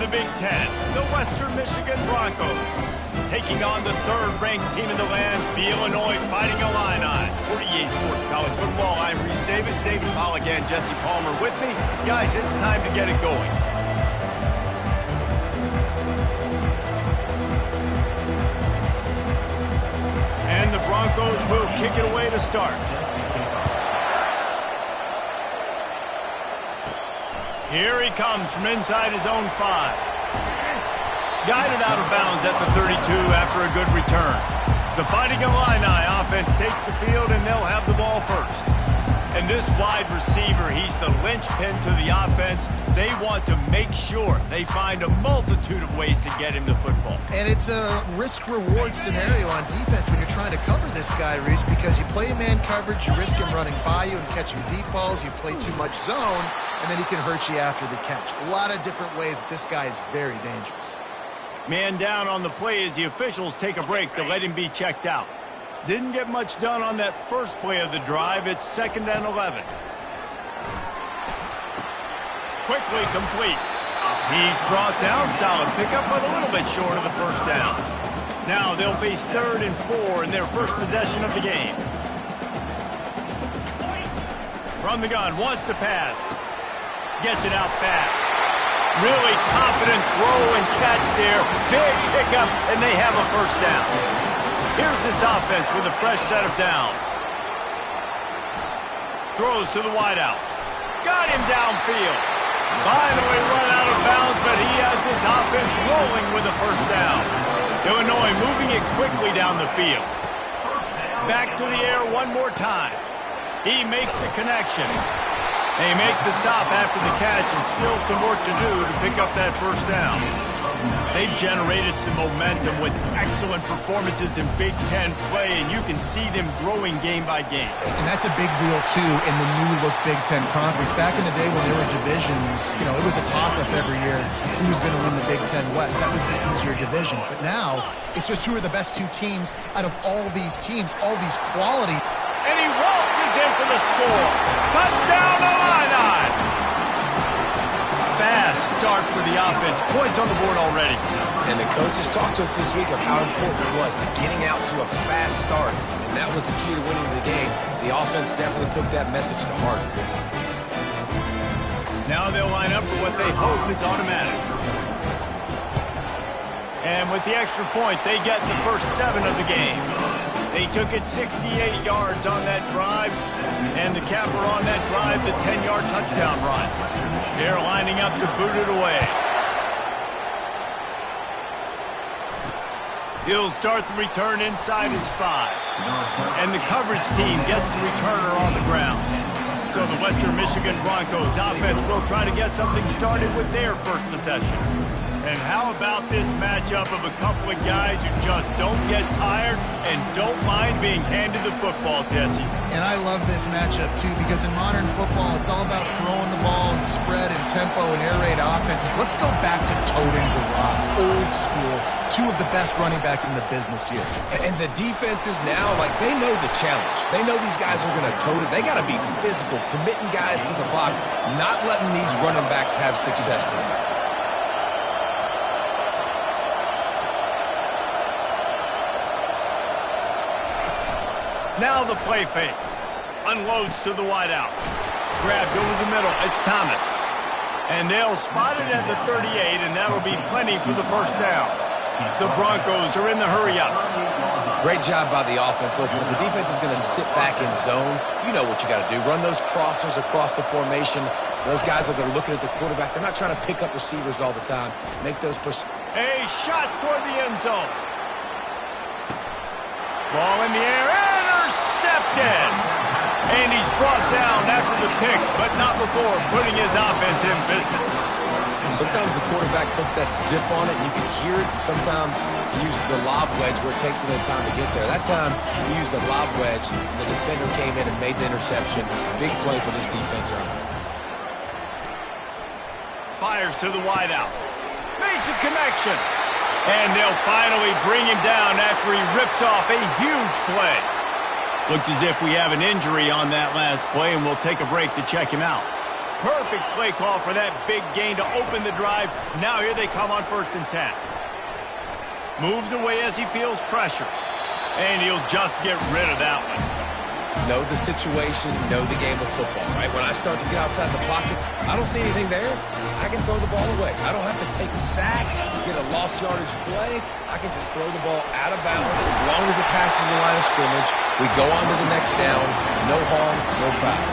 the Big Ten, the Western Michigan Broncos, taking on the third-ranked team in the land, the Illinois Fighting Illini. For EA Sports College Football, I'm Reese Davis, David Pollack, and Jesse Palmer with me. Guys, it's time to get it going. And the Broncos will kick it away to start. Here he comes from inside his own 5. Guided out of bounds at the 32 after a good return. The Fighting Illini offense takes the field, and they'll have the ball first. And this wide receiver, he's the linchpin to the offense. They want to make sure they find a multitude of ways to get him the football. And it's a risk-reward scenario on defense when you're trying to cover this guy, Reese, because you play man coverage, you risk him running by you and catching deep balls. You play too much zone, and then he can hurt you after the catch. A lot of different ways that this guy is very dangerous. Man down on the play as the officials take a break to let him be checked out. Didn't get much done on that first play of the drive. It's 2nd and 11. Quickly complete. He's brought down. Solid pickup, but a little bit short of the first down. Now they'll face 3rd and 4 in their first possession of the game. From the gun, wants to pass. Gets it out fast. Really confident throw and catch there. Big pickup, and they have a first down. Here's this offense with a fresh set of downs. Throws to the wideout. Got him downfield. Finally run out of bounds, but he has this offense rolling with a first down. Illinois moving it quickly down the field. Back to the air one more time. He makes the connection. They make the stop after the catch, and still some work to do to pick up that first down. They've generated some momentum with excellent performances in Big Ten play, and you can see them growing game by game. And that's a big deal, too, in the new-look Big Ten Conference. Back in the day when there were divisions, you know, it was a toss-up every year who was going to win the Big Ten West. That was the easier division. But now, it's just who are the best 2 teams out of all these teams, all these quality. And he waltzes in for the score. Touchdown, Illini! Fast start for the offense. Points on the board already. And the coaches talked to us this week of how important it was to getting out to a fast start. And that was the key to winning the game. The offense definitely took that message to heart. Now they'll line up for what they hope is automatic. And with the extra point, they get the first 7 of the game. They took it 68 yards on that drive, and the capper on that drive, the 10-yard touchdown run. They're lining up to boot it away. He'll start the return inside his 5. And the coverage team gets the returner on the ground. So the Western Michigan Broncos offense will try to get something started with their first possession. And how about this matchup of a couple of guys who just don't get tired and don't mind being handed the football, Jesse? And I love this matchup, too, because in modern football, it's all about throwing the ball and spread and tempo and air raid offenses. Let's go back to toting the rock, old school, 2 of the best running backs in the business here. And the defenses now, like, they know the challenge. They know these guys are going to tote it. They got to be physical, committing guys to the box, not letting these running backs have success today. Now the play fake. Unloads to the wideout. Grabbed over the middle. It's Thomas. And they'll spot it at the 38, and that'll be plenty for the first down. The Broncos are in the hurry-up. Great job by the offense. Listen, if the defense is going to sit back in zone, you know what you got to do. Run those crossers across the formation. Those guys that are looking at the quarterback, they're not trying to pick up receivers all the time. Make those... A shot toward the end zone. Ball in the air. Intercepted. And he's brought down after the pick, but not before putting his offense in business. Sometimes the quarterback puts that zip on it, and you can hear it. Sometimes he uses the lob wedge where it takes a little time to get there. That time, he used the lob wedge, and the defender came in and made the interception. Big play for this defense early. Fires to the wideout. Makes a connection. And they'll finally bring him down after he rips off a huge play. Looks as if we have an injury on that last play, and we'll take a break to check him out. Perfect play call for that big gain to open the drive. Now here they come on 1st and 10. Moves away as he feels pressure. And he'll just get rid of that one. Know the situation, know the game of football, right? When I start to get outside the pocket, I don't see anything there. I can throw the ball away. I don't have to take a sack, get a lost yardage play. I can just throw the ball out of bounds. As long as it passes the line of scrimmage, we go on to the next down. No harm, no foul.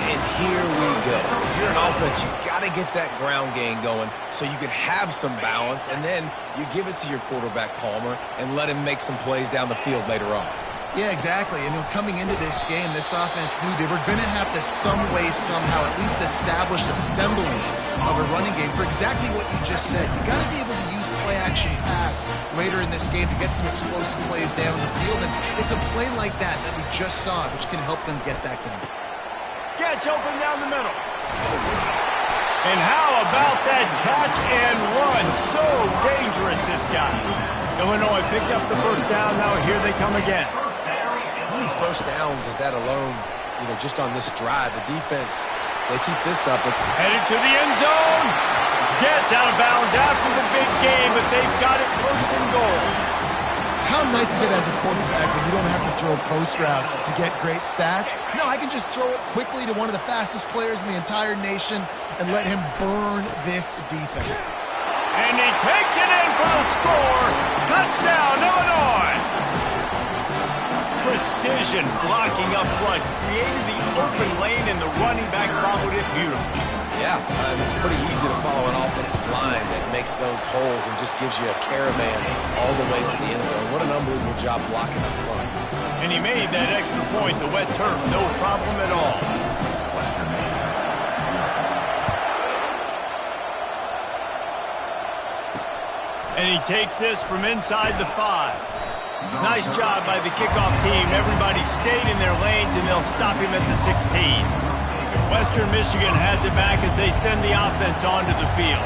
And here we go. If you're an offense, you got to get that ground game going so you can have some balance, and then you give it to your quarterback, Palmer, and let him make some plays down the field later on. Yeah, exactly. And coming into this game, this offense knew they were going to have to some way, somehow, at least establish a semblance of a running game for exactly what you just said. You got to be able to use play-action pass later in this game to get some explosive plays down the field. And it's a play like that we just saw, which can help them get that going. Catch open down the middle. And how about that catch and run? So dangerous, this guy. Illinois picked up the 1st down. Now here they come again. How many 1st downs is that alone, just on this drive? The defense, they keep this up. Headed to the end zone. Gets out of bounds after the big game, but they've got it 1st and goal. How nice is it as a quarterback when you don't have to throw post routes to get great stats? No, I can just throw it quickly to one of the fastest players in the entire nation and let him burn this defense. And he takes it in for the score. Touchdown, Illinois. Precision blocking up front created the open lane, and the running back followed it beautifully. Yeah, it's pretty easy to follow an offensive line that makes those holes and just gives you a caravan all the way to the end zone. What an unbelievable job blocking up front. And he made that extra point, the wet turf, no problem at all. And he takes this from inside the 5. Nice job by the kickoff team. Everybody stayed in their lanes, and they'll stop him at the 16. Western Michigan has it back as they send the offense onto the field.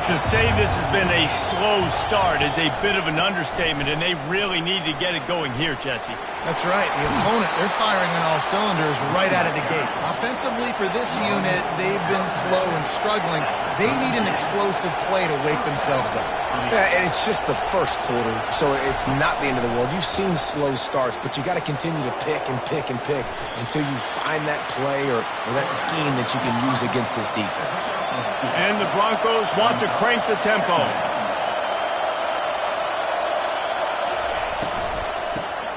To say this has been a slow start is a bit of an understatement, and they really need to get it going here, Jesse. That's right. The opponent, they're firing on all cylinders right out of the gate. Offensively, for this unit, they've been slow and struggling. They need an explosive play to wake themselves up. Yeah, and it's just the 1st quarter, so it's not the end of the world. You've seen slow starts, but you got to continue to pick and pick and pick until you find that play or that scheme that you can use against this defense. And the Broncos want to crank the tempo.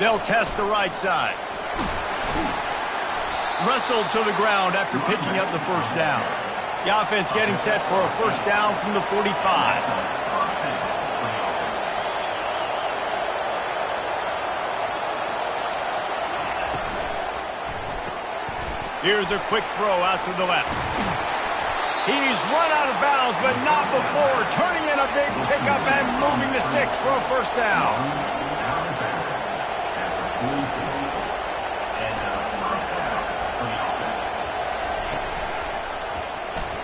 They'll test the right side. Wrestled to the ground after picking up the 1st down. The offense getting set for a 1st down from the 45. Here's a quick throw out to the left. He's run out of bounds, but not before turning in a big pickup and moving the sticks for a 1st down.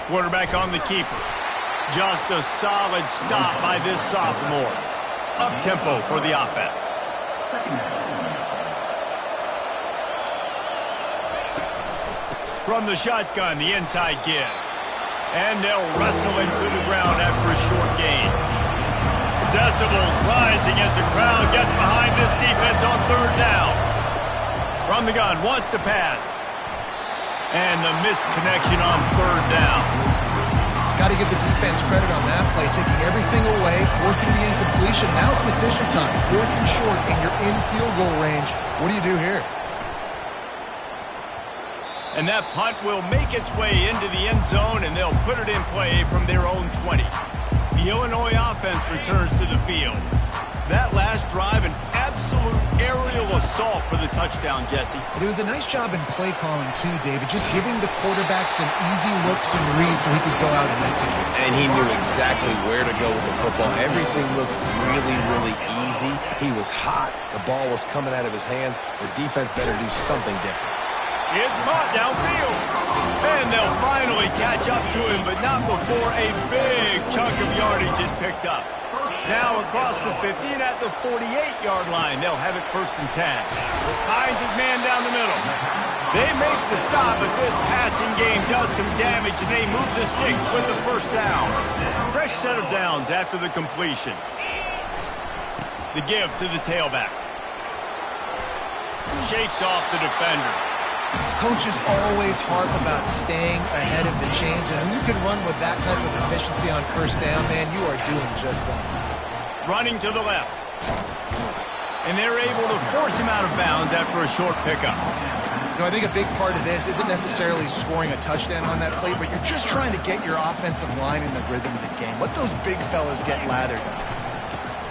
Quarterback on the keeper. Just a solid stop by this sophomore. Up-tempo for the offense. From the shotgun, the inside give. And they'll wrestle him to the ground after a short gain. Decibels rising as the crowd gets behind this defense on 3rd down. From the gun, wants to pass. And the misconnection on 3rd down. Got to give the defense credit on that play, taking everything away, forcing the incompletion. Now it's decision time. 4th and short, and you're in field goal range. What do you do here? And that punt will make its way into the end zone, and they'll put it in play from their own 20. The Illinois offense returns to the field. That last drive, an absolute aerial assault for the touchdown, Jesse. But it was a nice job in play calling, too, David, just giving the quarterback some easy looks and reads so he could go out and execute. And he knew exactly where to go with the football. Everything looked really, really easy. He was hot. The ball was coming out of his hands. The defense better do something different. It's caught downfield. And they'll finally catch up to him, but not before a big chunk of yardage is picked up. Now across the 50 and at the 48-yard line, they'll have it 1st and 10. Finds his man down the middle. They make the stop, but this passing game does some damage, and they move the sticks with the first down. Fresh set of downs after the completion. The give to the tailback. Shakes off the defender. Coaches always harp about staying ahead of the chains, and when you can run with that type of efficiency on first down, man, you are doing just that. Running to the left. And they're able to force him out of bounds after a short pickup. You know, I think a big part of this isn't necessarily scoring a touchdown on that play, but you're just trying to get your offensive line in the rhythm of the game. Let those big fellas get lathered up.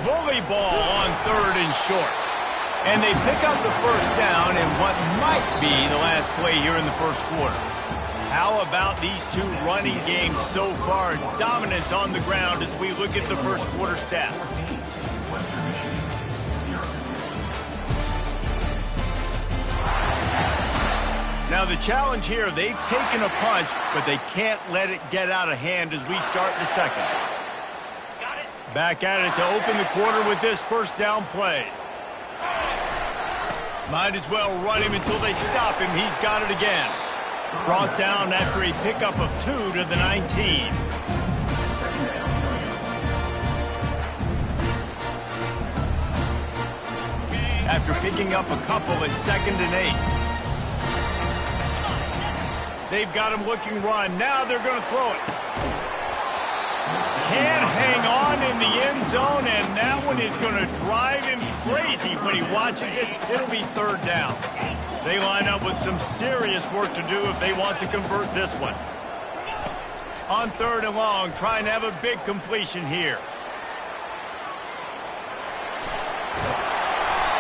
Bully ball on 3rd and short. And they pick up the first down in what might be the last play here in the first quarter. How about these two running games so far? Dominance on the ground as we look at the first quarter stats. Now the challenge here, they've taken a punch, but they can't let it get out of hand as we start the second. Back at it to open the quarter with this first down play. Might as well run him until they stop him. He's got it again. Brought down after a pickup of 2 to the 19. After picking up a couple at 2nd and 8. They've got him looking run. Now they're going to throw it. Can't hang on in the end zone, and that one is going to drive him crazy when he watches it. It'll be 3rd down. They line up with some serious work to do if they want to convert this one. On 3rd and long, trying to have a big completion here.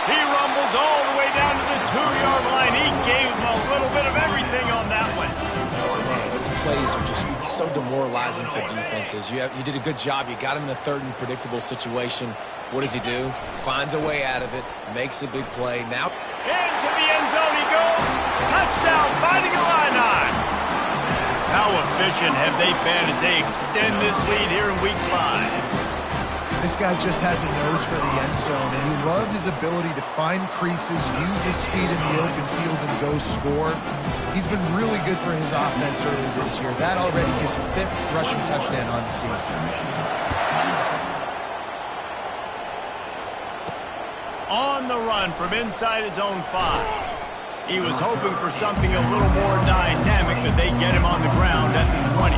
He rumbles all the way down to the 2-yard line. He gave him a little bit of everything on that one. Man, these plays are just so demoralizing for defenses. You did a good job. You got him in a 3rd and predictable situation. What does he do? Finds a way out of it, makes a big play. Now into the end zone he goes. Touchdown, finding Illini. How efficient have they been as they extend this lead here in Week 5? This guy just has a nose for the end zone, and you love his ability to find creases, use his speed in the open field, and go score. He's been really good for his offense early this year. That already his 5th rushing touchdown on the season. On the run from inside his own 5. He was hoping for something a little more dynamic, but they get him on the ground at the 20.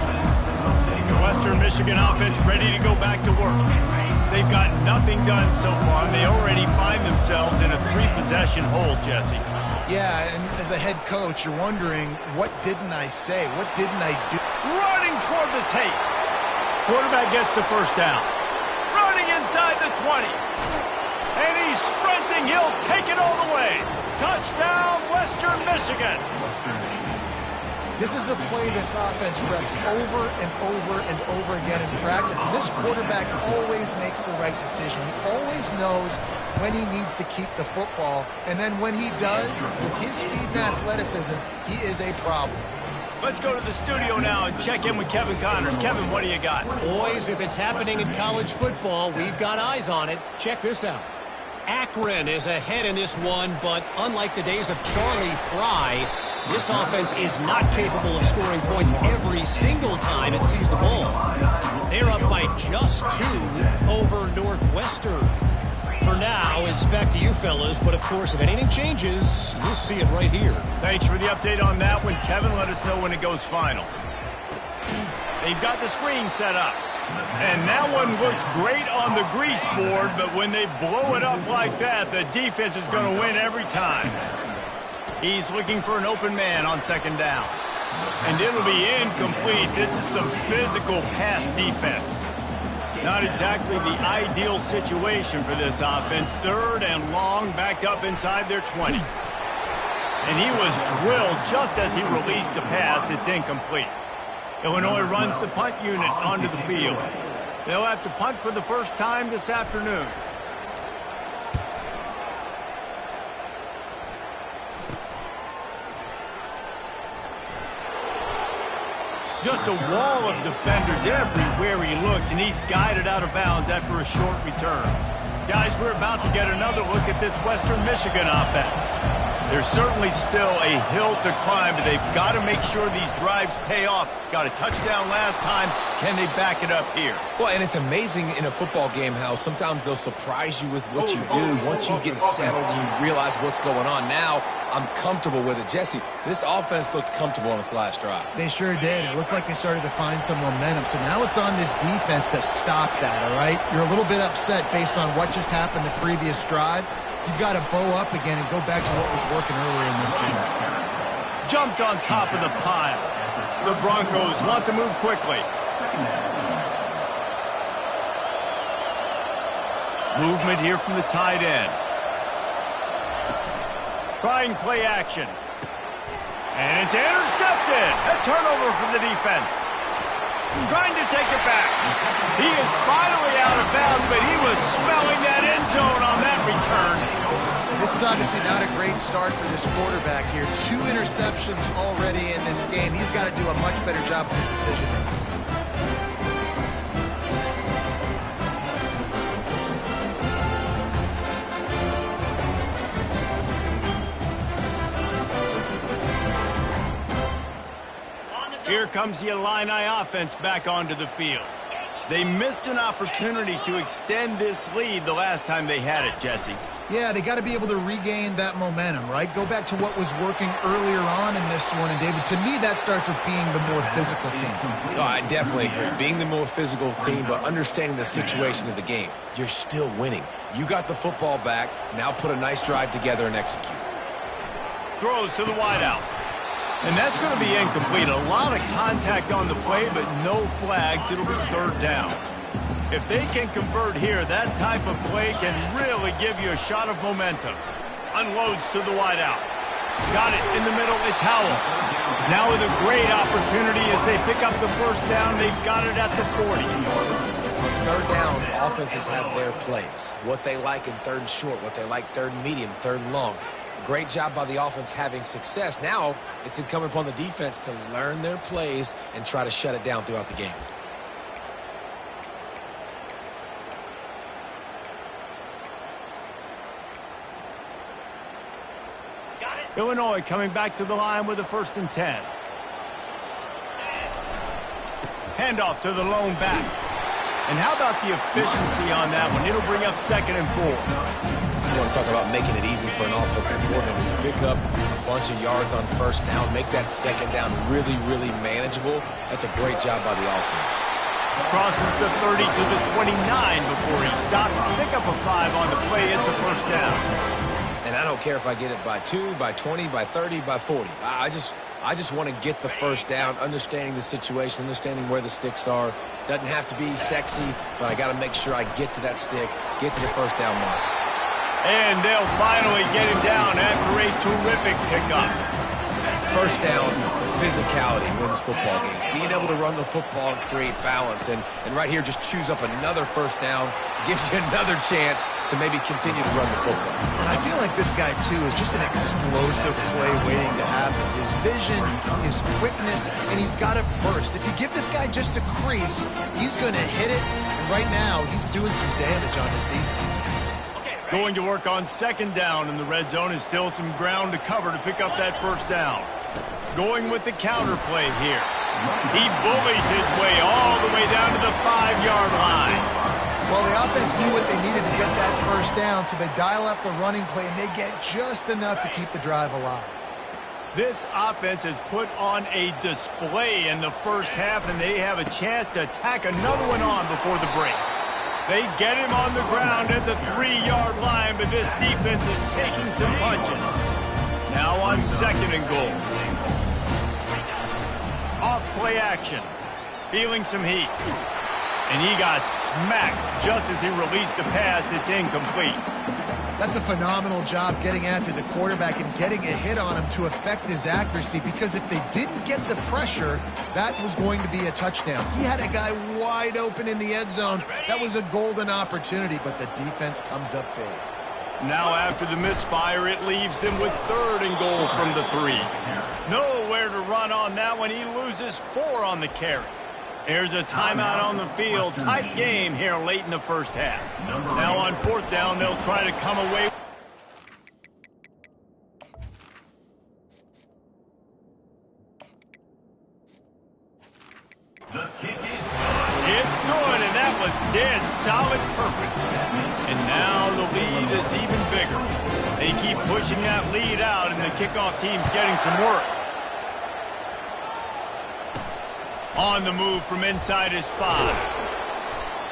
The Western Michigan offense ready to go back to work. They've got nothing done so far, and they already find themselves in a 3-possession hole, Jesse. Yeah, and as a head coach, you're wondering, what didn't I say? What didn't I do? Running toward the tape. Quarterback gets the first down. Running inside the 20. And he's sprinting. He'll take it all the way. Touchdown, Western Michigan. This is a play this offense reps over and over and over again in practice. And this quarterback always makes the right decision. He always knows when he needs to keep the football. And then when he does, with his speed and athleticism, he is a problem. Let's go to the studio now and check in with Kevin Connors. Kevin, what do you got? Boys, if it's happening in college football, we've got eyes on it. Check this out. Akron is ahead in this one, but unlike the days of Charlie Fry, this offense is not capable of scoring points every single time it sees the ball. They're up by just 2 over Northwestern. For now, it's back to you fellas, but of course, if anything changes, you'll see it right here. Thanks for the update on that one, Kevin. Let us know when it goes final. They've got the screen set up. And that one looked great on the grease board, but when they blow it up like that, the defense is going to win every time. He's looking for an open man on 2nd down. And it'll be incomplete. This is some physical pass defense. Not exactly the ideal situation for this offense. 3rd and long, backed up inside their 20. And he was drilled just as he released the pass. It's incomplete. Illinois runs the punt unit onto the field. They'll have to punt for the first time this afternoon. Just a wall of defenders everywhere he looks, and he's guided out of bounds after a short return. Guys, we're about to get another look at this Western Michigan offense. There's certainly still a hill to climb, but they've got to make sure these drives pay off. Got a touchdown last time. Can they back it up here? Well, and it's amazing in a football game how sometimes they'll surprise you with what you do. Once you get settled and you realize what's going on. Now, I'm comfortable with it. Jesse, this offense looked comfortable on its last drive. They sure did. It looked like they started to find some momentum. So now it's on this defense to stop that, all right? You're a little bit upset based on what just happened the previous drive. You've got to bow up again and go back to what was working earlier in this game. Jumped on top of the pile. The Broncos want to move quickly. Movement here from the tight end. Trying play action. And it's intercepted. A turnover for the defense. Trying to take it back. He is finally out of bounds, but he was smelling that end zone on that return. This is obviously not a great start for this quarterback here. 2 interceptions already in this game. He's got to do a much better job with his decision making. Here comes the Illini offense back onto the field. They missed an opportunity to extend this lead the last time they had it, Jesse. Yeah, they got to be able to regain that momentum, right? Go back to what was working earlier on in this one. And, David, to me, that starts with being the more physical team. Oh, I definitely agree. Being the more physical team, but understanding the situation of the game. You're still winning. You got the football back. Now put a nice drive together and execute. Throws to the wideout. And that's going to be incomplete. A lot of contact on the play, but no flags. It'll be 3rd down. If they can convert here, that type of play can really give you a shot of momentum. Unloads to the wideout. Got it in the middle. It's Howell. Now with a great opportunity as they pick up the 1st down. They've got it at the 40. On 3rd down, offenses have their plays. What they like in 3rd and short, what they like 3rd and medium, 3rd and long. Great job by the offense having success. Now it's incumbent upon the defense to learn their plays and try to shut it down throughout the game. Illinois coming back to the line with a 1st and 10. Handoff to the lone back. And how about the efficiency on that one? It'll bring up 2nd and 4. You want to talk about making it easy for an offensive coordinator to pick up a bunch of yards on 1st down, make that 2nd down really, really manageable. That's a great job by the offense. Crosses the 30 to the 29 before he stopped. Pick up a 5 on the play. It's a 1st down. And I don't care if I get it by 2, by 20, by 30, by 40. I just want to get the 1st down, understanding the situation, understanding where the sticks are. Doesn't have to be sexy, but I got to make sure I get to that stick, get to the 1st down mark. And they'll finally get him down after a terrific pickup. 1st down, physicality wins football games. Being able to run the football and create balance. And right here, just choose up another 1st down. Gives you another chance to maybe continue to run the football. And I feel like this guy, too, is just an explosive play waiting to happen. His vision, his quickness, and he's got to burst. If you give this guy just a crease, he's going to hit it. And right now, he's doing some damage on his defense. Going to work on 2nd down in the red zone is still some ground to cover to pick up that 1st down. Going with the counter play here. He bullies his way all the way down to the 5-yard line. Well, the offense knew what they needed to get that 1st down, so they dial up the running play, and they get just enough to keep the drive alive. This offense has put on a display in the 1st half, and they have a chance to tack another one on before the break. They get him on the ground at the 3-yard line, but this defense is taking some punches. Now on 2nd and goal. Off play action. Feeling some heat. And he got smacked just as he released the pass. It's incomplete. That's a phenomenal job getting after the quarterback and getting a hit on him to affect his accuracy, because if they didn't get the pressure, that was going to be a touchdown. He had a guy wide open in the end zone. That was a golden opportunity, but the defense comes up big. Now after the misfire, it leaves them with 3rd and goal from the 3. Nowhere to run on that one. He loses 4 on the carry. Here's a timeout on the field. Tight game here late in the 1st half. Now on 4th down, they'll try to come away. dead solid perfect. And now the lead is even bigger. They keep pushing that lead out, and the kickoff team's getting some work. On the move from inside his 5.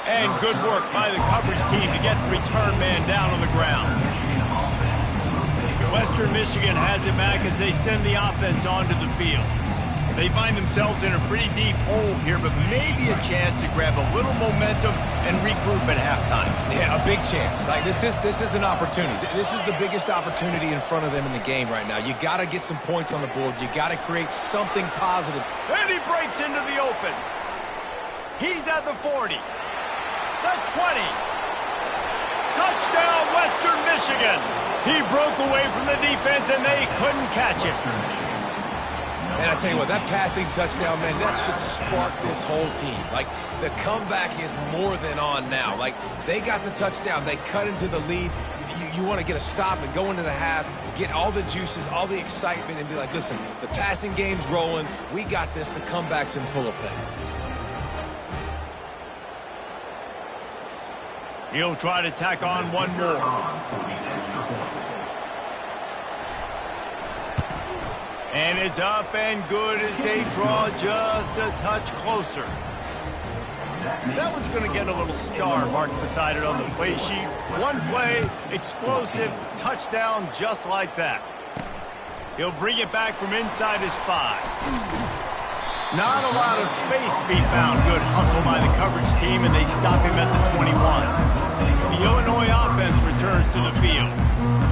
And good work by the coverage team to get the return man down on the ground. Western Michigan has it back as they send the offense onto the field. They find themselves in a pretty deep hole here, but maybe a chance to grab a little momentum and regroup at halftime. Yeah, a big chance. Like this is an opportunity. This is the biggest opportunity in front of them in the game right now. You got to get some points on the board. You got to create something positive. And he breaks into the open. He's at the 40. The 20. Touchdown, Western Michigan. He broke away from the defense, and they couldn't catch him. And I tell you what, that passing touchdown, man, that should spark this whole team. Like, the comeback is more than on now. Like, they got the touchdown. They cut into the lead. You want to get a stop and go into the half, get all the juices, all the excitement, and be like, listen, the passing game's rolling. We got this. The comeback's in full effect. He'll try to tack on one more. And it's up and good as they draw just a touch closer. That one's going to get a little star marked beside it on the play sheet. One play, explosive, touchdown just like that. He'll bring it back from inside his 5. Not a lot of space to be found. Good hustle by the coverage team, and they stop him at the 21. The Illinois offense returns to the field.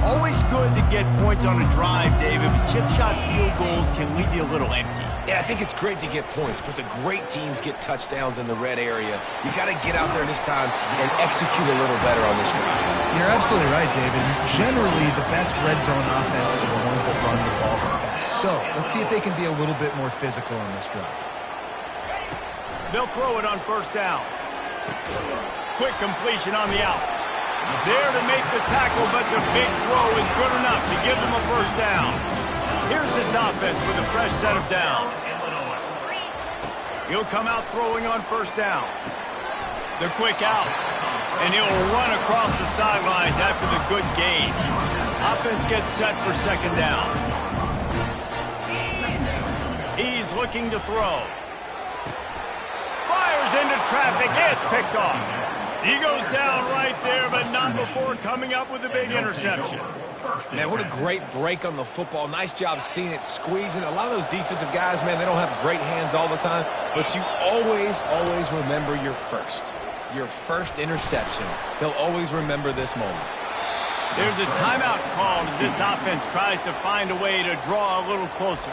Always good to get points on a drive, David, but chip shot field goals can leave you a little empty. Yeah, I think it's great to get points, but the great teams get touchdowns in the red area. You got to get out there this time and execute a little better on this drive. You're absolutely right, David. Generally, the best red zone offenses are the ones that run the ball the best. So, let's see if they can be a little bit more physical on this drive. They'll throw it on first down. Quick completion on the out. There to make the tackle, but the big throw is good enough to give them a first down. Here's this offense with a fresh set of downs. He'll come out throwing on first down. The quick out. And he'll run across the sidelines after the good gain. Offense gets set for second down. He's looking to throw. Fires into traffic. It's picked off. He goes down right there, but not before coming up with a big interception. Man, what a great break on the football. Nice job seeing it, squeezing. A lot of those defensive guys, man, they don't have great hands all the time, but you always remember your first interception. They'll always remember this moment. There's a timeout called as this offense tries to find a way to draw a little closer.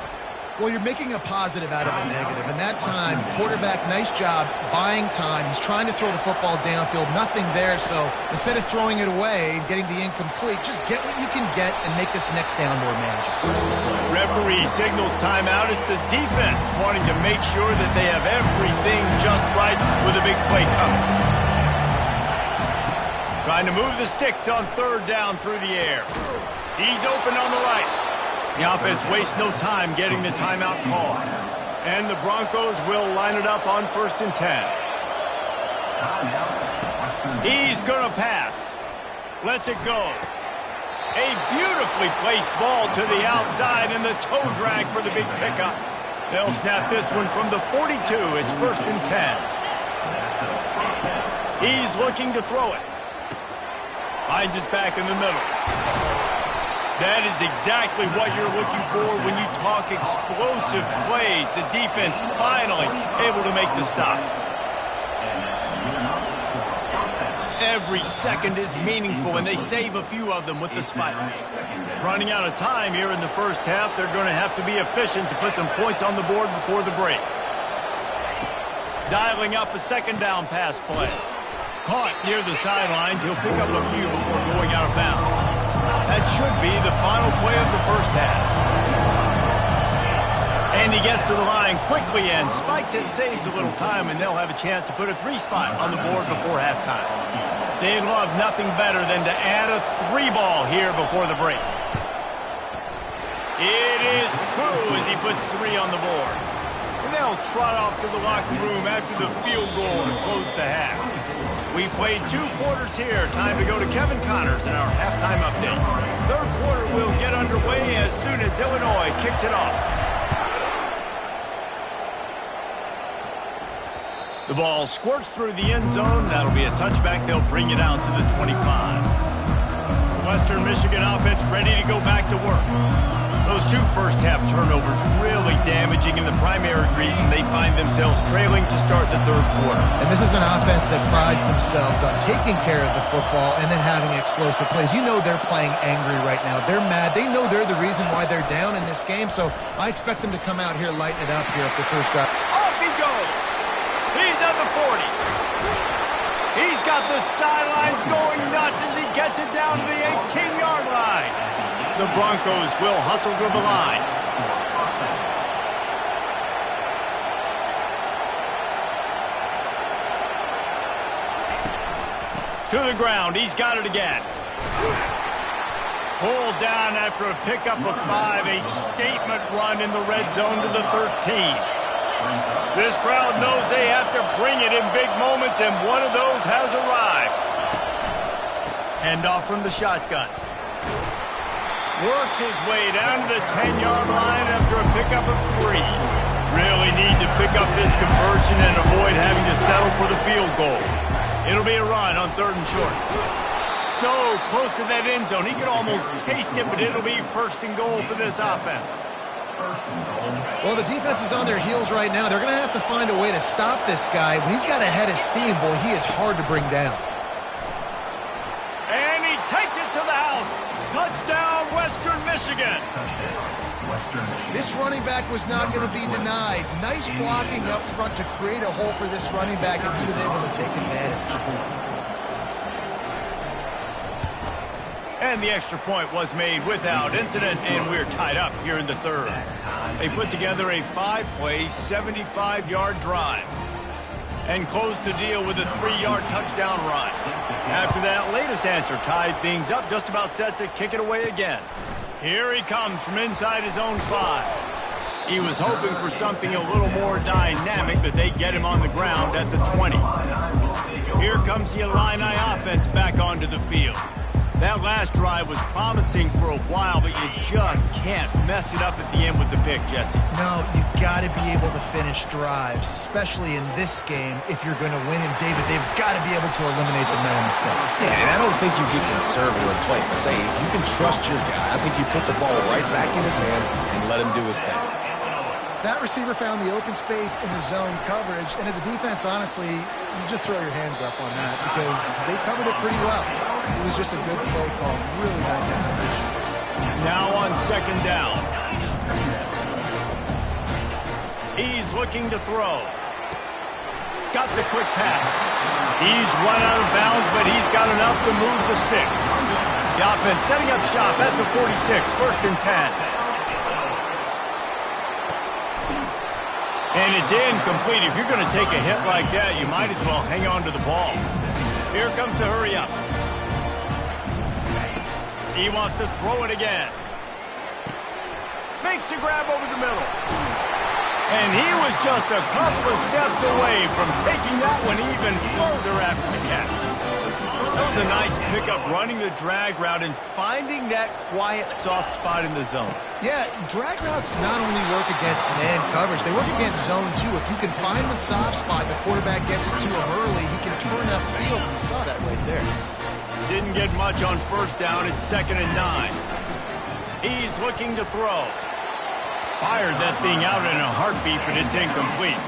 Well, you're making a positive out of a negative. And that time, quarterback, nice job, buying time. He's trying to throw the football downfield. Nothing there. So instead of throwing it away and getting the incomplete, just get what you can get and make this next down more manageable. Referee signals timeout. It's the defense wanting to make sure that they have everything just right with a big play coming. Trying to move the sticks on third down through the air. He's open on the right. The offense wastes no time getting the timeout call. And the Broncos will line it up on 1st and 10. He's going to pass. Lets it go. A beautifully placed ball to the outside and the toe drag for the big pickup. They'll snap this one from the 42. It's 1st and 10. He's looking to throw it. Finds his back in the middle. That is exactly what you're looking for when you talk explosive plays. The defense finally able to make the stop. Every second is meaningful, and they save a few of them with the spike. Running out of time here in the first half, they're going to have to be efficient to put some points on the board before the break. Dialing up a second down pass play. Caught near the sidelines. He'll pick up a few before going out of bounds. That should be the final play of the first half. And he gets to the line quickly and spikes it, saves a little time, and they'll have a chance to put a 3-spot on the board before halftime. They'd love nothing better than to add a 3-ball here before the break. It is true as he puts 3 on the board. And they'll trot off to the locker room after the field goal to close the half. We played 2 quarters here. Time to go to Kevin Connors in our halftime update. Third quarter will get underway as soon as Illinois kicks it off. The ball squirts through the end zone. That'll be a touchback. They'll bring it out to the 25. The Western Michigan offense ready to go back to work. Those 2 first-half turnovers really damaging, and the primary reason they find themselves trailing to start the third quarter. And this is an offense that prides themselves on taking care of the football and then having explosive plays. You know they're playing angry right now. They're mad. They know they're the reason why they're down in this game, so I expect them to come out here, lighten it up here after the first drive. Off he goes. He's at the 40. He's got the sidelines going nuts as he gets it down to the 18-yard line. The Broncos will hustle to the line. To the ground. He's got it again. Pulled down after a pickup of 5. A statement run in the red zone to the 13. This crowd knows they have to bring it in big moments, and one of those has arrived. Hand off from the shotgun. Works his way down to the 10-yard line after a pickup of 3. Really need to pick up this conversion and avoid having to settle for the field goal. It'll be a run on 3rd and short. So close to that end zone. He could almost taste it, but it'll be 1st and goal for this offense. Well, the defense is on their heels right now. They're going to have to find a way to stop this guy. When he's got a head of steam, boy, he is hard to bring down. And he takes it to the house. Touchdown, Western Michigan. This running back was not going to be denied. Nice blocking up front to create a hole for this running back, and he was able to take advantage. And the extra point was made without incident, and we're tied up here in the 3rd. They put together a 5-play, 75-yard drive and closed the deal with a 3-yard touchdown run. After that latest answer tied things up, just about set to kick it away again. Here he comes from inside his own 5. He was hoping for something a little more dynamic, but they get him on the ground at the 20. Here comes the Illini offense back onto the field. That last drive was promising for a while, but you just can't mess it up at the end with the pick, Jesse. No, you've got to be able to finish drives, especially in this game if you're going to win. And, David, they've got to be able to eliminate the mental mistakes. Yeah, and I don't think you get conservative or play it safe. You can trust your guy. I think you put the ball right back in his hands and let him do his thing. That receiver found the open space in the zone coverage, and as a defense, honestly, you just throw your hands up on that because they covered it pretty well. It was just a good play call, really nice execution. Now on 2nd down. He's looking to throw. Got the quick pass. He's run out of bounds, but he's got enough to move the sticks. The offense setting up shop at the 46, 1st and 10. And it's incomplete. If you're going to take a hit like that, you might as well hang on to the ball. Here comes the hurry up. He wants to throw it again. Makes the grab over the middle. And he was just a couple of steps away from taking that one even further after the catch. That was a nice pickup, running the drag route and finding that quiet, soft spot in the zone. Yeah, drag routes not only work against man coverage, they work against zone too. If you can find the soft spot, the quarterback gets it to him early, he can turn upfield, and you saw that right there. Didn't get much on 1st down. It's 2nd and 9. He's looking to throw. Fired that thing out in a heartbeat, but it's incomplete.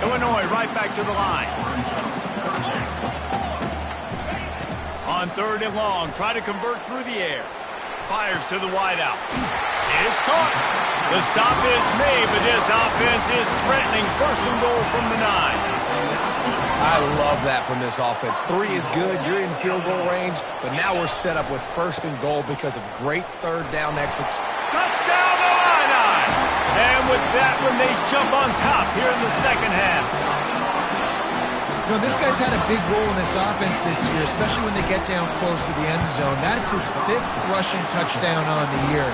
Illinois right back to the line. On 3rd and long, try to convert through the air. Fires to the wideout. It's caught. The stop is made, but this offense is threatening 1st and goal from the 9. I love that from this offense. 3 is good. You're in field goal range, but now we're set up with 1st and goal because of great 3rd down execution. Touchdown, Illini! And with that one, they jump on top here in the 2nd half. You know, this guy's had a big role in this offense this year, especially when they get down close to the end zone. That's his 5th rushing touchdown on the year.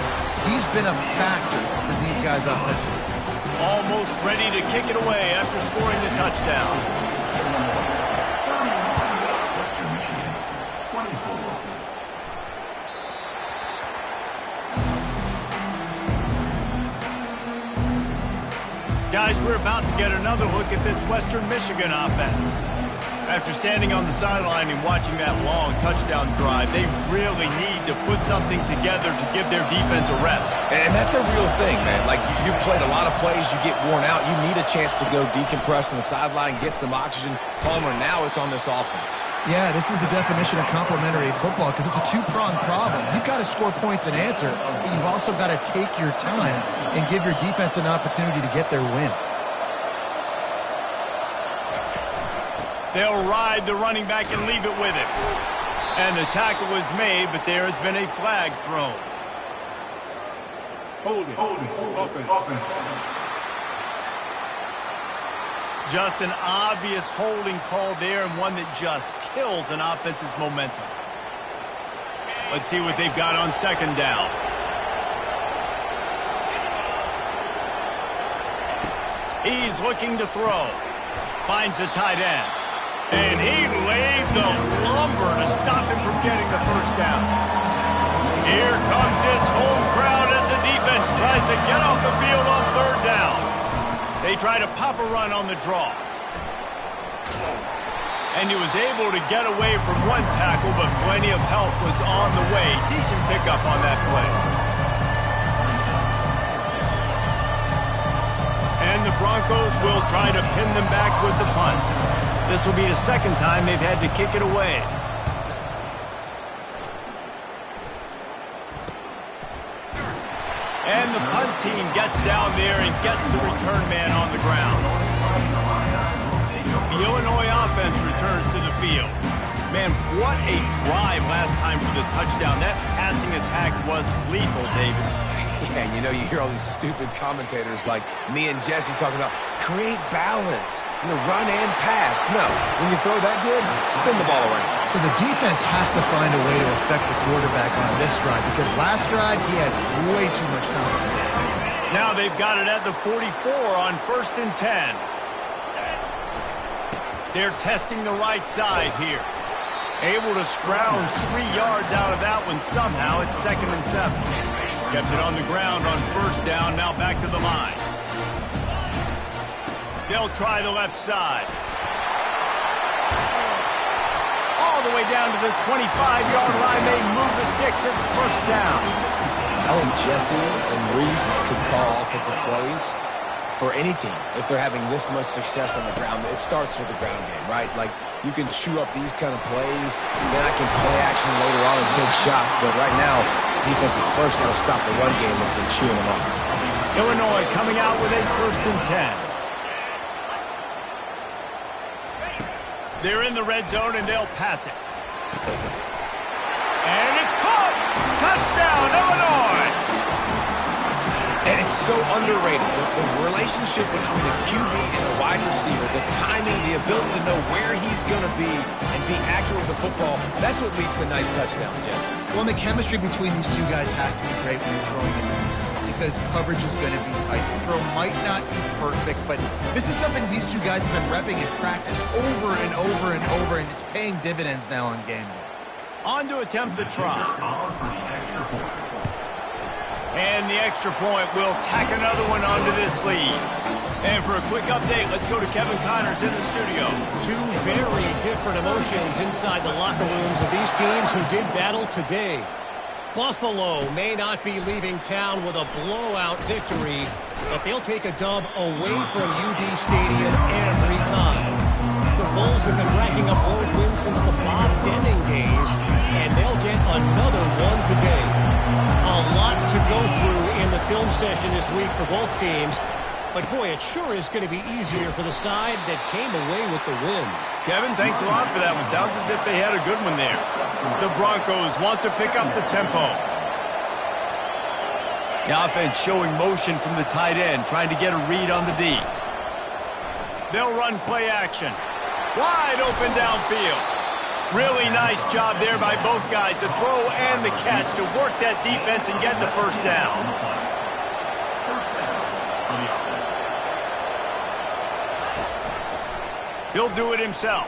He's been a factor for these guys offensively. Almost ready to kick it away after scoring the touchdown. guys, we're about to get another look at this Western Michigan offense. After standing on the sideline and watching that long touchdown drive, they really need to put something together to give their defense a rest. And that's a real thing, man. Like, you played a lot of plays, you get worn out, you need a chance to go decompress on the sideline, get some oxygen. Palmer, now it's on this offense. Yeah, this is the definition of complementary football because it's a two-pronged problem. You've got to score points and answer, but you've also got to take your time and give your defense an opportunity to get their win. They'll ride the running back and leave it with him. And the tackle was made, but there has been a flag thrown. Hold it, open. Just an obvious holding call there, and one that just kills an offense's momentum. Let's see what they've got on second down. He's looking to throw. Finds the tight end. And he laid the lumber to stop him from getting the first down. Here comes this home crowd as the defense tries to get off the field on third down. They try to pop a run on the draw. And he was able to get away from one tackle, but plenty of help was on the way. Decent pickup on that play. And the Broncos will try to pin them back with the punt. This will be the second time they've had to kick it away. And the punt team gets down there and gets the return man on the ground. The Illinois offense returns to the field. Man, what a drive last time for the touchdown. That passing attack was lethal, David. Yeah, and you know, you hear all these stupid commentators like me and Jesse talking about create balance, run and pass. No, when you throw that good, spin the ball around. So the defense has to find a way to affect the quarterback on this drive because last drive he had way too much time. Now they've got it at the 44 on 1st and 10. They're testing the right side here. Able to scrounge 3 yards out of that one somehow. It's 2nd and 7. Kept it on the ground on first down, now back to the line. They'll try the left side. All the way down to the 25-yard line. They move the sticks. It's first down. I think Jesse and Reese could call offensive plays for any team if they're having this much success on the ground. It starts with the ground game, right? Like, you can chew up these kind of plays, then I can play action later on and take shots. But right now, defense is first got to stop the run game that's been chewing them up. Illinois coming out with a 1st and 10. They're in the red zone, and they'll pass it. And it's caught! Touchdown, Illinois! And it's so underrated. The relationship between the QB and the wide receiver, the timing, the ability to know where he's going to be and be accurate with the football, that's what leads to nice touchdowns, Jesse. Well, and the chemistry between these two guys has to be great when you're throwing it because coverage is going to be tight. The throw might not be perfect, but this is something these two guys have been repping in practice over and over and over, and it's paying dividends now on game day. On to attempt the try. And the extra point will tack another one onto this lead. And for a quick update, let's go to Kevin Connors in the studio. Two very different emotions inside the locker rooms of these teams who did battle today. Buffalo may not be leaving town with a blowout victory, but they'll take a dub away from UB Stadium every time. The Bulls have been racking up road wins since the Bob Denning days, and they'll get another one today. A lot to go through in the film session this week for both teams, but boy, it sure is going to be easier for the side that came away with the win. Kevin, thanks a lot for that one. Sounds as if they had a good one there. The Broncos want to pick up the tempo. The offense showing motion from the tight end, trying to get a read on the D. They'll run play action. Wide open downfield. Really nice job there by both guys to throw and the catch to work that defense and get the first down. He'll do it himself.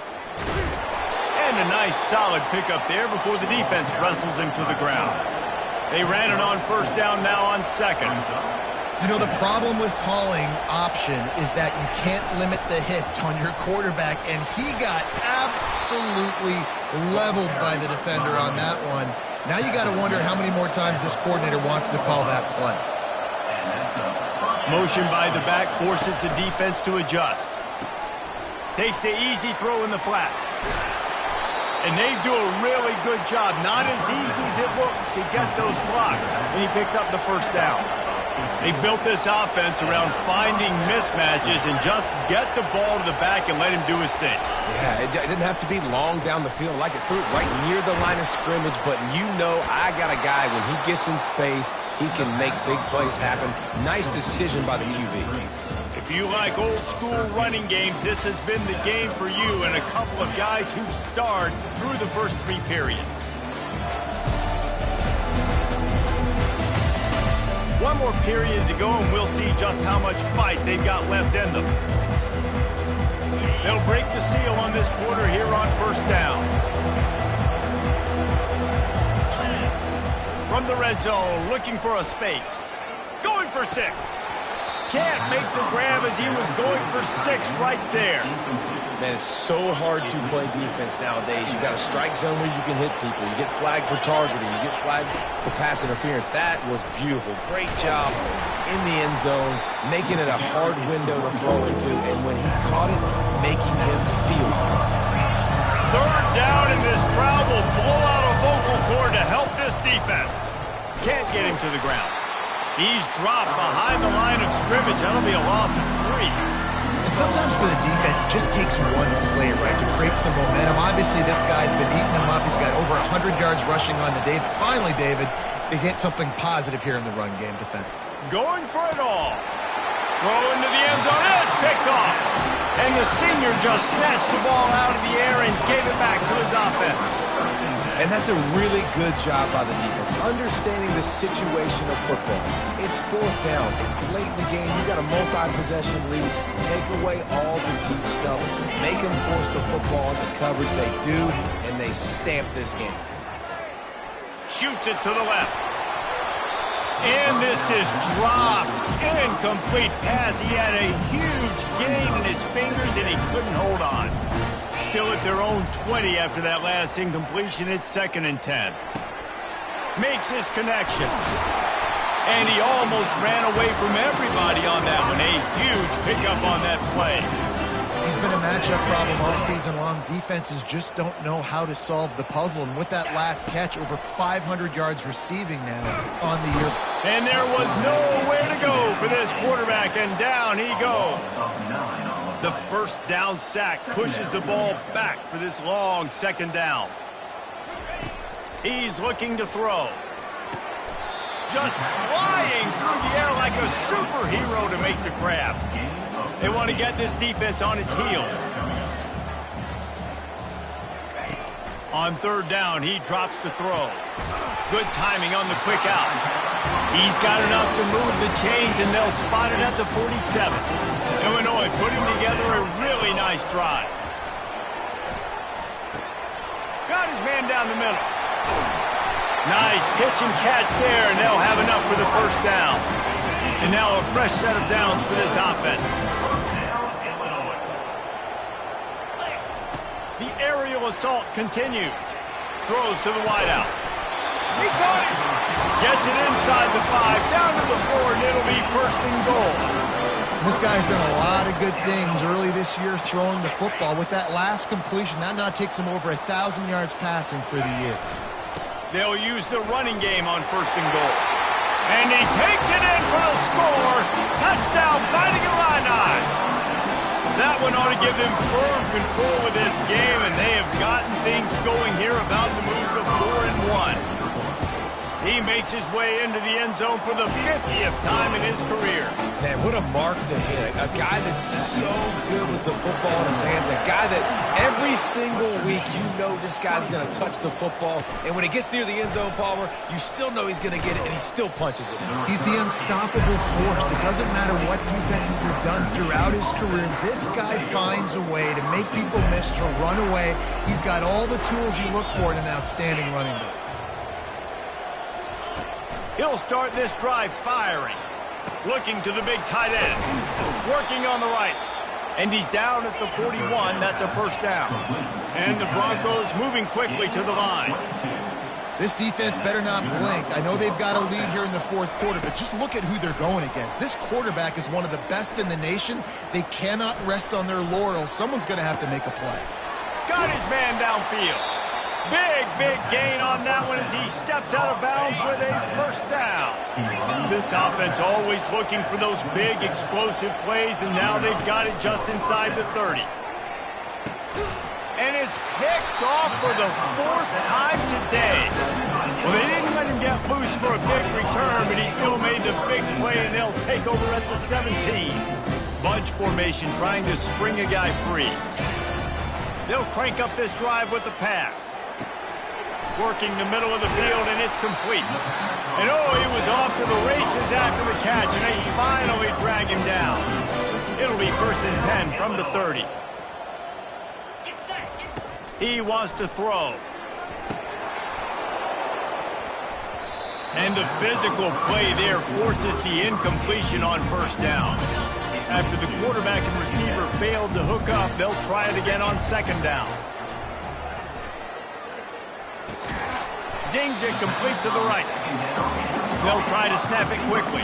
And a nice solid pickup there before the defense wrestles him to the ground. They ran it on first down, now on second. You know, the problem with calling option is that you can't limit the hits on your quarterback, and he got absolutely leveled by the defender on that one. Now you got to wonder how many more times this coordinator wants to call that play. Motion by the back forces the defense to adjust. Takes the easy throw in the flat. And they do a really good job, not as easy as it looks, to get those blocks. And he picks up the first down. They built this offense around finding mismatches and just get the ball to the back and let him do his thing. Yeah, it didn't have to be long down the field. Like it threw it right near the line of scrimmage, but you know I got a guy, when he gets in space, he can make big plays happen. Nice decision by the QB. If you like old-school running games, this has been the game for you and a couple of guys who starred through the first 3 periods. One more period to go, and we'll see just how much fight they've got left in them. They'll break the seal on this quarter here on first down. From the red zone, looking for a space. Going for 6. Can't make the grab as he was going for 6 right there. Man, it's so hard to play defense nowadays. You got a strike zone where you can hit people. You get flagged for targeting. You get flagged for pass interference. That was beautiful. Great job in the end zone, making it a hard window to throw into. And when he caught it, making him feel it. Third down, and this crowd will blow out a vocal cord to help this defense. Can't get him to the ground. He's dropped behind the line of scrimmage. That'll be a loss of 3. And sometimes for the defense, it just takes one play, right, to create some momentum. Obviously, this guy's been eating them up. He's got over 100 yards rushing on the day. Finally, David, they get something positive here in the run game defense. Going for it all. Throw into the end zone. It's picked off. And the senior just snatched the ball out of the air and gave it back to his offense. And that's a really good job by the defense, understanding the situation of football. It's 4th down. It's late in the game. You got a multi-possession lead. Take away all the deep stuff. Make them force the football into coverage. They do, and they stamp this game. Shoots it to the left. And this is dropped. Incomplete pass. He had a huge gain in his fingers, and he couldn't hold on. Still at their own 20 after that last incompletion. It's 2nd and 10. Makes his connection. And he almost ran away from everybody on that one. A huge pickup on that play. He's been a matchup problem all season long. Defenses just don't know how to solve the puzzle. And with that last catch, over 500 yards receiving now on the year. And there was nowhere to go for this quarterback, and down he goes. The first down sack pushes the ball back for this long 2nd down. He's looking to throw. Just flying through the air like a superhero to make the grab. They want to get this defense on its heels. On 3rd down, he drops to throw. Good timing on the quick out. He's got enough to move the chains, and they'll spot it at the 47. Illinois putting together a really nice drive. Got his man down the middle. Nice pitch and catch there, and they'll have enough for the first down. And now a fresh set of downs for this offense. The aerial assault continues. Throws to the wideout. He caught it. Gets it inside the 5, down to the 4, and it'll be 1st and goal. This guy's done a lot of good things early this year throwing the football. With that last completion, that now takes him over 1,000 yards passing for the year. They'll use the running game on 1st and goal. And he takes it in for the score. Touchdown, Fighting Illini. That one ought to give them firm control of this game, and they have gotten things going here, about to move to 4-1. He makes his way into the end zone for the 50th time in his career. Man, what a mark to hit. A guy that's so good with the football in his hands. A guy that every single week you know this guy's going to touch the football. And when he gets near the end zone, Palmer, you still know he's going to get it, and he still punches it in. He's the unstoppable force. It doesn't matter what defenses have done throughout his career. This guy finds a way to make people miss, to run away. He's got all the tools you look for in an outstanding running back. He'll start this drive firing. Looking to the big tight end. Working on the right. And he's down at the 41. That's a first down. And the Broncos moving quickly to the line. This defense better not blink. I know they've got a lead here in the fourth quarter, but just look at who they're going against. This quarterback is one of the best in the nation. They cannot rest on their laurels. Someone's going to have to make a play. Got his man downfield. Big gain on that one as he steps out of bounds with a first down. This offense always looking for those big explosive plays, and now they've got it just inside the 30. And it's picked off for the fourth time today. Well, they didn't let him get loose for a big return, but he still made the big play, and they'll take over at the 17. Bunch formation trying to spring a guy free. They'll crank up this drive with the pass. Working the middle of the field, and it's complete. And oh, he was off to the races after the catch, and they finally drag him down. It'll be 1st and 10 from the 30. He wants to throw. And the physical play there forces the incompletion on first down. After the quarterback and receiver failed to hook up, they'll try it again on second down. Zings it complete to the right. They'll try to snap it quickly.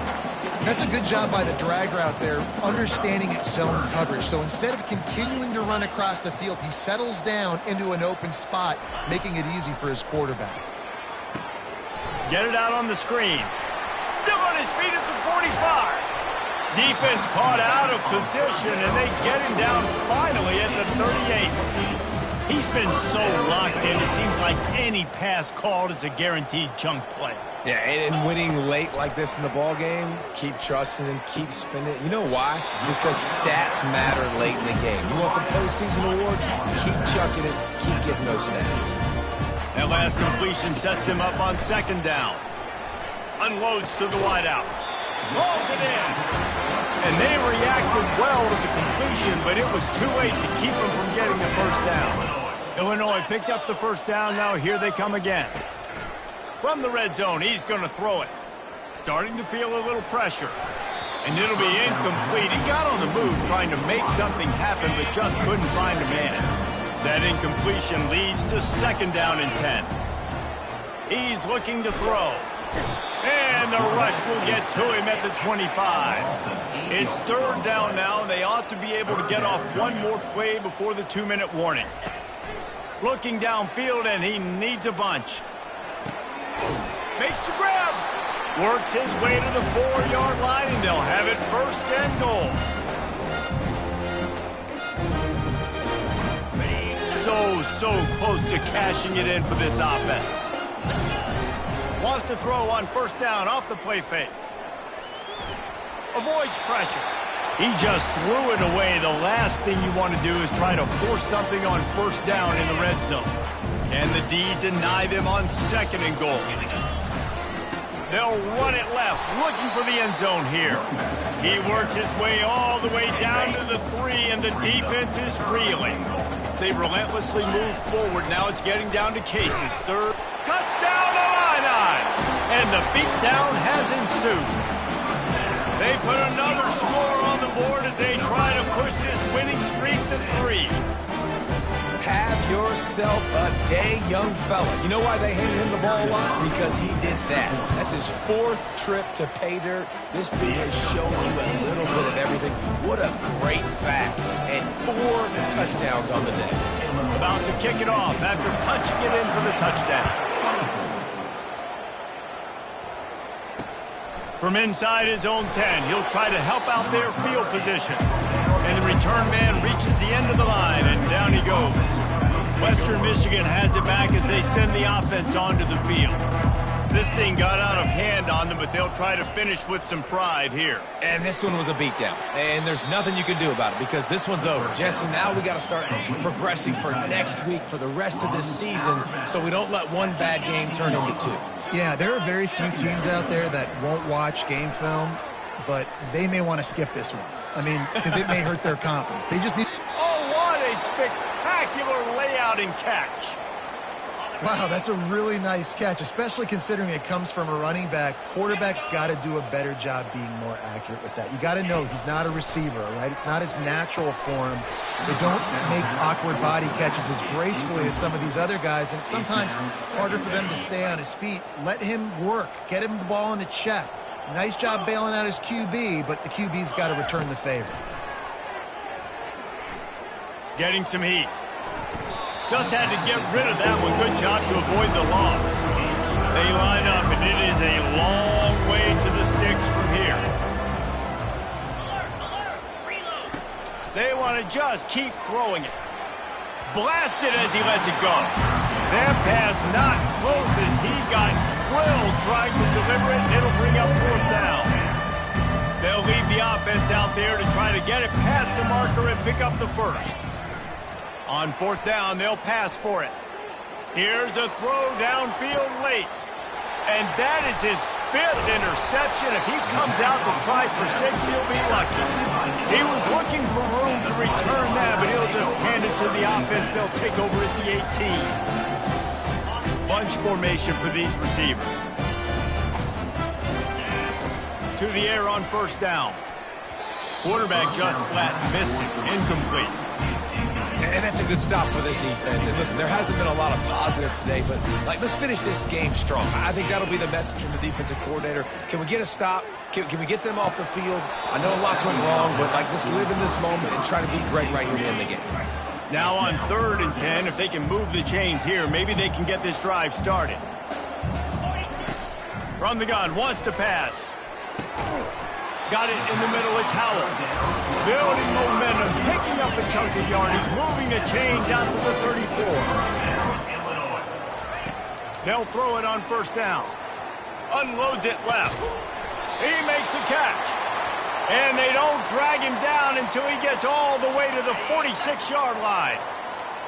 That's a good job by the drag route there, understanding its zone coverage. So instead of continuing to run across the field, he settles down into an open spot, making it easy for his quarterback. Get it out on the screen. Still on his feet at the 45. Defense caught out of position, and they get him down finally at the 38. He's been so locked in, it seems like any pass called is a guaranteed chunk play. Yeah, and winning late like this in the ball game, keep trusting and keep spinning. You know why? Because stats matter late in the game. You want some postseason awards? Keep chucking it, keep getting those stats. That last completion sets him up on second down. Unloads to the wideout. Rolls it in. And they reacted well to the completion, but it was too late to keep them from getting the first down. Illinois picked up the first down. Now here they come again. From the red zone, he's going to throw it. Starting to feel a little pressure. And it'll be incomplete. He got on the move trying to make something happen, but just couldn't find a man. That incompletion leads to second down and 10. He's looking to throw. And the rush will get to him at the 25. It's third down now, and they ought to be able to get off one more play before the 2-minute warning. Looking downfield, and he needs a bunch. Makes the grab. Works his way to the 4-yard line, and they'll have it 1st and goal. So close to cashing it in for this offense. Wants to throw on first down off the play fake. Avoids pressure. He just threw it away. The last thing you want to do is try to force something on first down in the red zone. Can the D deny them on second and goal? They'll run it left, looking for the end zone here. He works his way all the way down to the 3, and the defense is reeling. They relentlessly move forward. Now it's getting down to Case's third. Touchdown, Illini! And the beatdown has ensued. They put another score on the board as they try to push this winning streak to 3. Have yourself a day, young fella. You know why they handed him the ball a lot? Because he did that. That's his 4th trip to pay dirt. This dude has shown you a little bit of everything. What a great back. And 4 touchdowns on the day. About to kick it off after punching it in for the touchdown. From inside his own 10, he'll try to help out their field position. And the return man reaches the end of the line, and down he goes. Western Michigan has it back as they send the offense onto the field. This thing got out of hand on them, but they'll try to finish with some pride here. And this one was a beatdown. And there's nothing you can do about it because this one's over. Jesse, now we got to start progressing for next week, for the rest of this season, so we don't let one bad game turn into 2. Yeah, there are very few teams out there that won't watch game film, but they may want to skip this one. I mean, because it may hurt their confidence. They just need... Oh, what a spectacular layout and catch. Wow, that's a really nice catch, especially considering it comes from a running back. Quarterback's got to do a better job being more accurate with that. You got to know he's not a receiver, right? It's not his natural form. They don't make awkward body catches as gracefully as some of these other guys, and it's sometimes harder for them to stay on his feet. Let him work. Get him the ball in the chest. Nice job bailing out his QB, but the QB's got to return the favor. Getting some heat. Just had to get rid of that one. Good job to avoid the loss. They line up, and it is a long way to the sticks from here. They want to just keep throwing it. Blasted as he lets it go. That pass not close as he got drilled trying to deliver it, and it'll bring up 4th down. They'll leave the offense out there to try to get it past the marker and pick up the first. On 4th down, they'll pass for it. Here's a throw downfield late. And that is his 5th interception. If he comes out to try for 6, he'll be lucky. He was looking for room to return that, but he'll just hand it to the offense. They'll take over at the 18. Bunch formation for these receivers. To the air on 1st down. Quarterback just flat missed it. Incomplete. And that's a good stop for this defense. And listen, there hasn't been a lot of positive today, but let's finish this game strong. I think that'll be the message from the defensive coordinator. Can we get a stop? Can we get them off the field? I know lots went wrong, but let's live in this moment and try to be great right here to end the game. Now on 3rd and 10, if they can move the chains here, maybe they can get this drive started. From the gun, wants to pass. Got it in the middle, it's Howell. Building momentum, picking up a chunk of yardage, moving the chains out to the 34. They'll throw it on 1st down. Unloads it left. He makes the catch. And they don't drag him down until he gets all the way to the 46-yard line.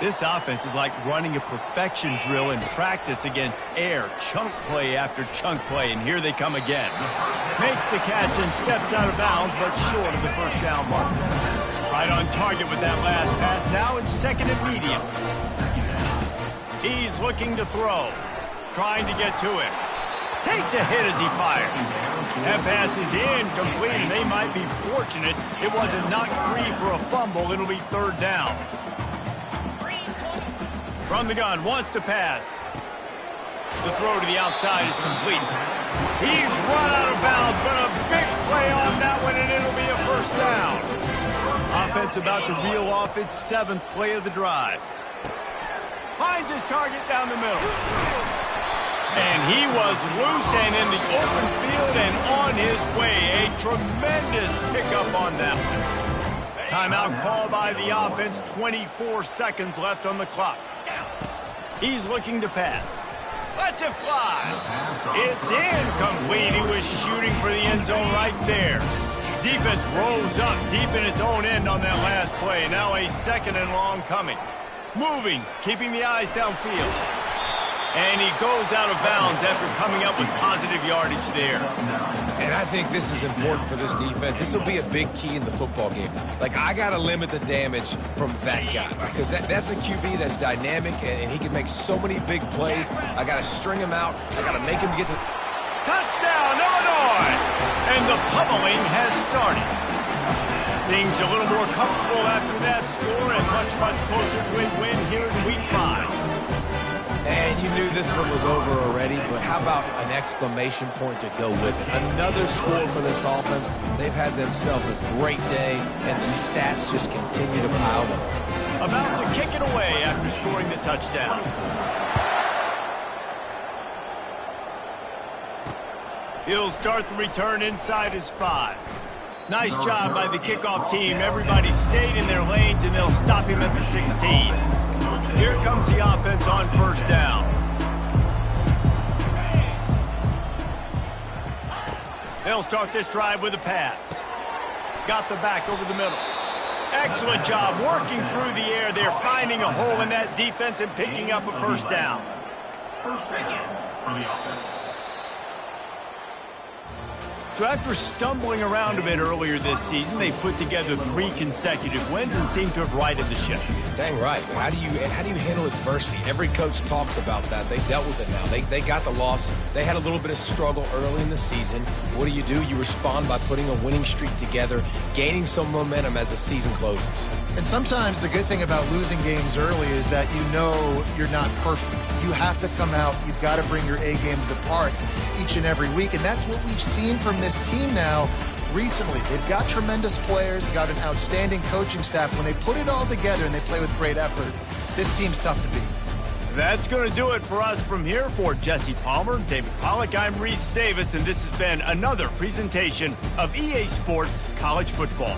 This offense is like running a perfection drill in practice against air, chunk play after chunk play, and here they come again. Makes the catch and steps out of bounds, but short of the 1st down mark. Right on target with that last pass, now in 2nd and medium. He's looking to throw, trying to get to him. Takes a hit as he fires. That pass is incomplete, and they might be fortunate it wasn't knocked free for a fumble. It'll be 3rd down. From the gun, wants to pass. The throw to the outside is complete. He's run out of bounds, but a big play on that one, and it'll be a 1st down. Offense about to reel off its 7th play of the drive. Finds his target down the middle. And he was loose and in the open field and on his way. A tremendous pickup on that one. Timeout call by the offense. 24 seconds left on the clock. He's looking to pass. Lets it fly. It's incomplete. He was shooting for the end zone right there. Defense rose up deep in its own end on that last play. Now a 2nd and long coming. Moving, keeping the eyes downfield. And he goes out of bounds after coming up with positive yardage there. And I think this is important for this defense. This will be a big key in the football game. I got to limit the damage from that guy because that's a QB that's dynamic and he can make so many big plays. I got to string him out. I got to make him get the... Touchdown, Illinois! And the pummeling has started. Things a little more comfortable after that score and much, much closer to a win here in Week 5. And you knew this one was over already, but how about an exclamation point to go with it? Another score for this offense. They've had themselves a great day, and the stats just continue to pile up. About to kick it away after scoring the touchdown. He'll start the return inside his 5. Nice job by the kickoff team. Everybody stayed in their lanes, and they'll stop him at the 16. Here comes the offense on 1st down. They'll start this drive with a pass. Got the back over the middle. Excellent job working through the air. They're finding a hole in that defense and picking up a 1st down. First down for the offense. So after stumbling around a bit earlier this season, they put together 3 consecutive wins and seem to have righted the ship. Dang right. How do you handle adversity? Every coach talks about that. They dealt with it now. They got the loss. They had a little bit of struggle early in the season. What do? You respond by putting a winning streak together, gaining some momentum as the season closes. And sometimes the good thing about losing games early is that you know you're not perfect. You have to come out. You've got to bring your A game to the park each and every week. And that's what we've seen from this team now recently. They've got tremendous players. They've got an outstanding coaching staff. When they put it all together and they play with great effort, this team's tough to beat. That's going to do it for us from here. For Jesse Palmer, David Pollack, I'm Reese Davis, and this has been another presentation of EA Sports College Football.